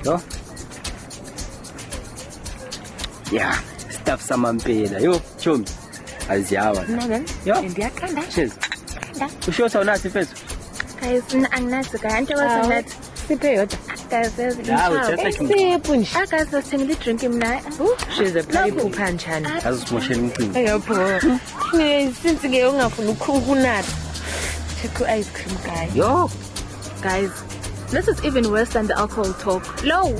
Yo. Yeah, stuff samampela. Yo, chomi. Aziyawa. Yo. Ndiyathanda. Cheers. Usho sawunathi mfethu? Guys, anginazi guys. Anti wasenathi. Siphe yodwa. Guys, sipho nje. guys, sithengile drink mina. She's a bloody puphanchani. Azisimoshela umcimbi. Ayapho. Since ke ungafuna ukunatha. Check ice cream guy. Yo. Guys, this is even worse than the alcohol talk. Low.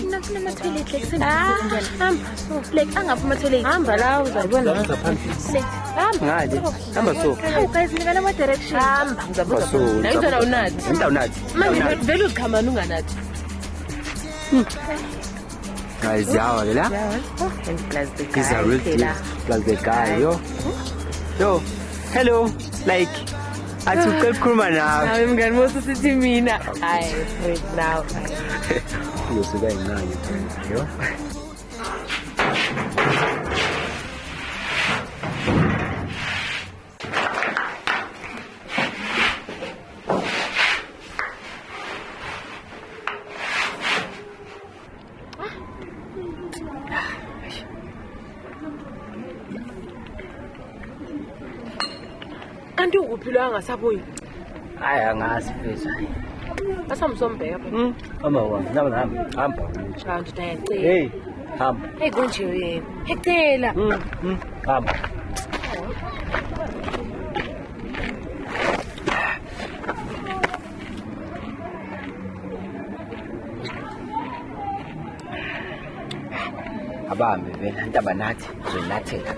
Nafuna toilet like like angaphuma toilet. Hamba la uzayibona. Ngale. Hamba so. How guys ngana ma direction. Hamba ngizabona. La izona unathi. Ngidawunathi. Manje vele uzikhamba unganathi. Aziyawa ke la. And plus the He's a real deal. Plus the guy, yo. Yo. Hello. Like atukhuluma nawe. Hayi mngani mosi sithi mina. Hayi wait now. Uyosuka ingane. Yo. Kanti ukuphilwa angasabuyi. Hayi angazi mfethu. Asamsombeka phela. Hamba wami. Hamba. Cha ndiyacela. Hey, hamba. Hey konje yena. Ecela. Hamba. Abambe vele intaba nathi zonathela.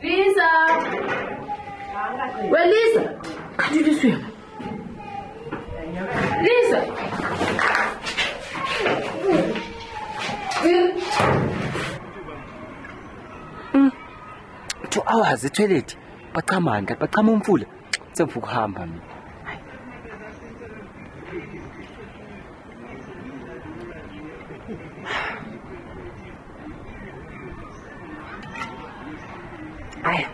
Lisa. Well, Lisa. Can you just swim? Lisa. 2 hours etoilet. Baqhamanga, baqhama umfula. Semfuku ukuhamba mina. Hayi,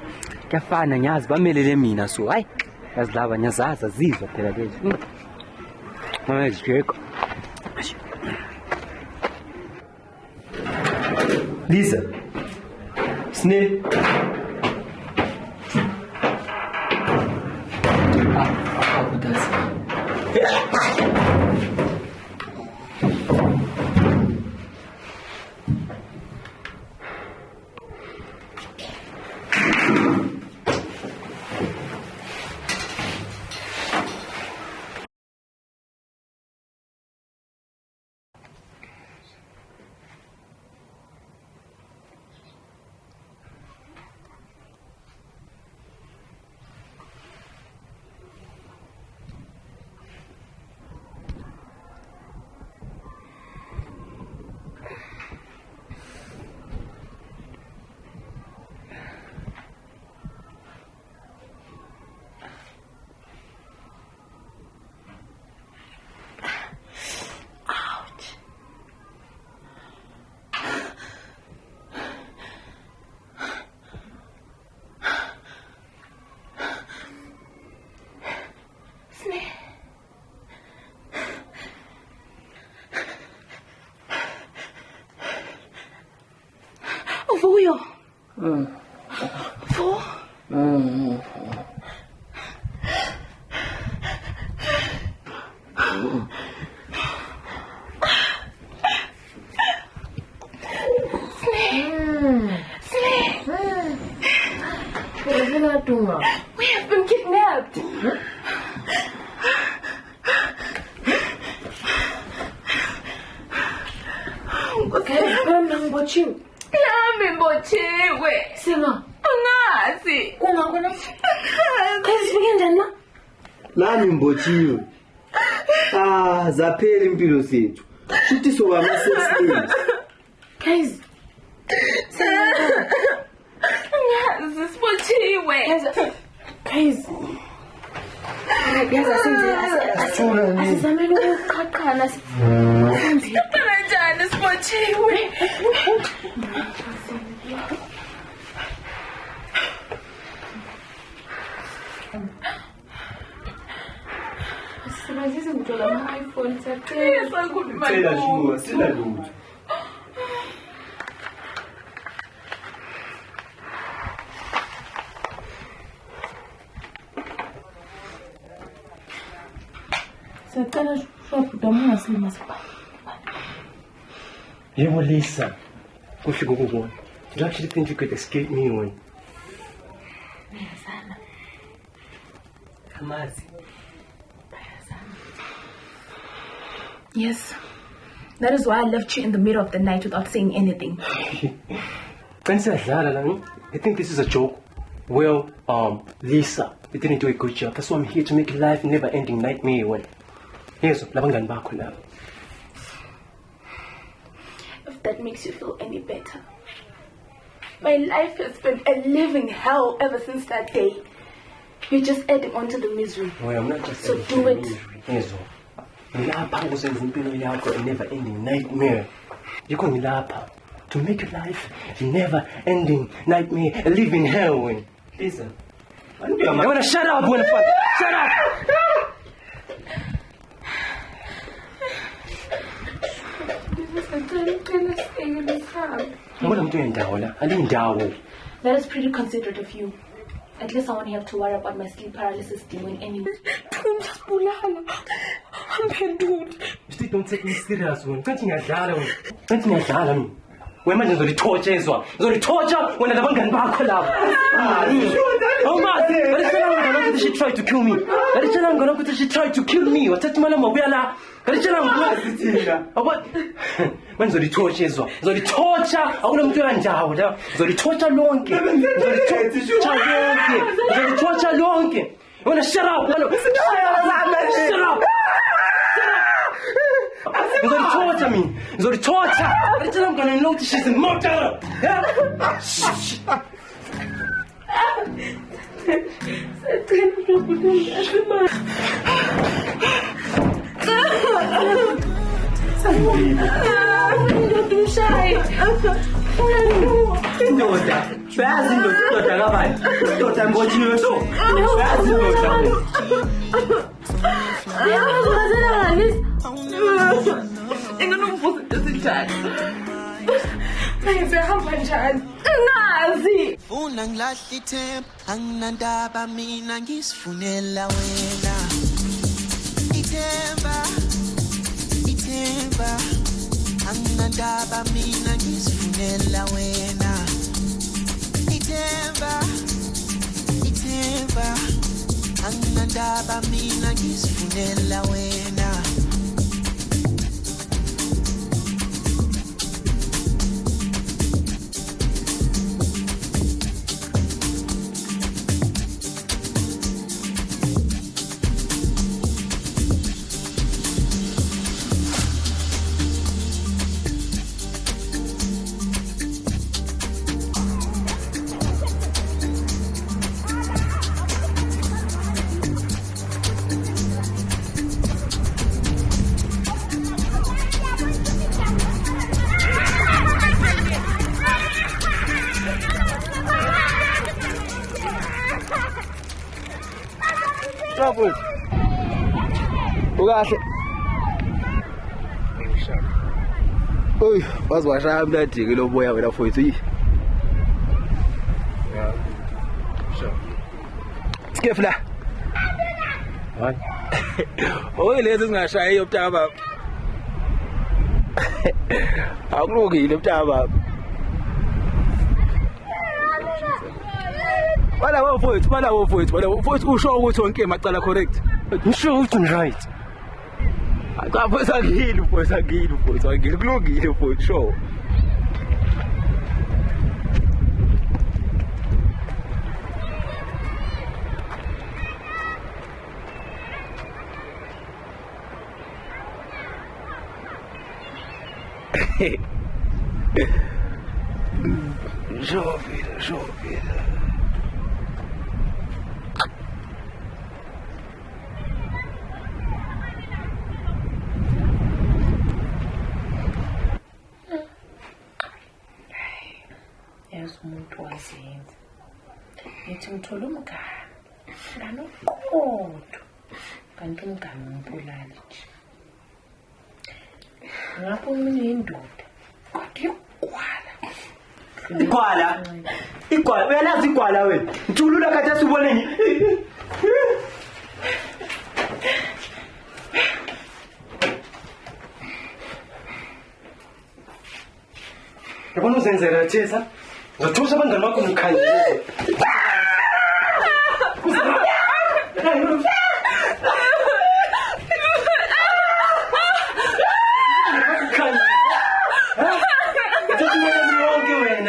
kuyafana ngiyazi bamelele mina so. Hayi, yazi laba nyazaza zizwa phela lezi. Mama Jeko. Lisa. Snake. Vuyo. Vo. We have been kidnapped. Okay, I'm watching. Nami mbotshiwe. Sima. Angazi. Ungakona? Kazi sifike njani la? Lami mbotshiwe. Zaphela impilo zethu. Futhi soba ama-6 Kazi. Angazi sibotshiwe. Kazi. Yaza senze Sicela kanjani sibotshiwe. Sibazise ngithola ama-iPhone siyacela. Cela Shungu, sila lutho. Siyacela shwabhuda ungasilima sibha. Yebo Lisa, kuhle ukukubona. Did you actually think you could escape me when? Bayazana. Kamazi. Yes. That is why I left you in the middle of the night without saying anything. When I think this is a joke. Well, Lisa, you didn't do a good job. That's why I'm here to make life a never-ending nightmare when. Here's labangani bakho lapha. If that makes you feel any better. My life has been a living hell ever since that day. You're just adding on to the misery. Well, I'm not just So do it. Here's ngilapha ukuzenza impilo yakho a never-ending nightmare. Yikho ngilapha to make your life a never-ending nightmare, a living hell when. Lisa, I wanna shut up when shut up! Ngibona umuntu uyendawo la, alindawo. That is pretty considerate of you. At least I won't have to worry about my sleep paralysis doing anyway. Still don't take me serious when. Kanti ngiyadlala wena. Kanti ngiyadlala mina. Wena manje ngizolithotshezwa. Ngizolithotha wena labangani bakho labo. Oh man, she tried to kill me. She tried to kill me. Wathatha imali mabuya la. What? Man ngizolithotshezwa. Ngizolithotha akuna umuntu oyandawo la. Ngizolithotha lonke. Ngizolithotha lonke. Wena shut up. Shut up. Ngizolithotha mina. Ngizolithotha. I'm gonna know that she's a murderer. Indoda, bayazi indoda kabani? Indoda mbotshiwe so. Bayazi indoda. Funa ngilahla ithemba anginandaba mina ngisifunela wena ithemba anginandaba mina ngisifunela wena ithemba anginandaba mina ngisifunela wena Trouble. Ukahle. Oy, wazwashaya mnadike lo boya wena mfowethu. Yeah. Sure. Skefla. Hayi. Oy lezi singashayi yobutaka baba. Akulungile ubutaka baba. Wala wofowethu usho ukuthi wonke macala correct. Ngisho ukuthi right. Akaphosa ngili mfowethu kulungile mfowethu sho. Jovem. umuntu wazenza. Ngithi ngithola umngane oqotho kanti umngane umbulali nje. Ngapho mina indoda kodwa Igwala, uyalazi igwala wena. Njulula khathesi ubone yabona uzenzela thesa. Ngithusha abangani bakho ngikhanyile.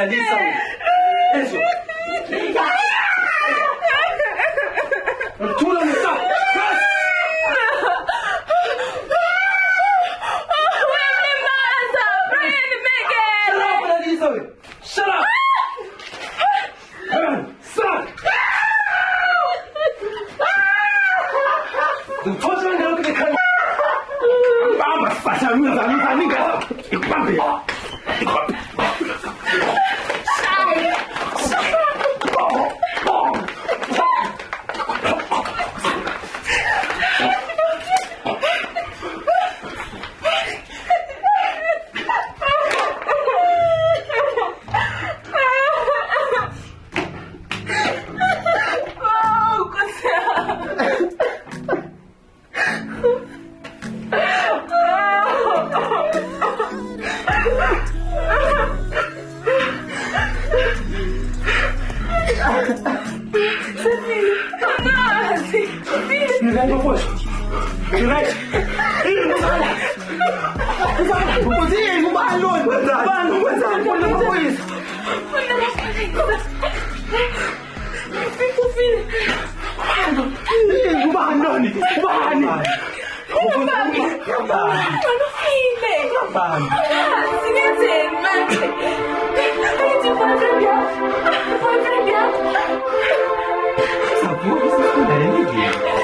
Lisa. Eso. Tú lo estás. Shut up! Son! Du tust mir doch nicht. Mama, was haben wir da nicht gehabt? Ich mach dich. Sabe o que você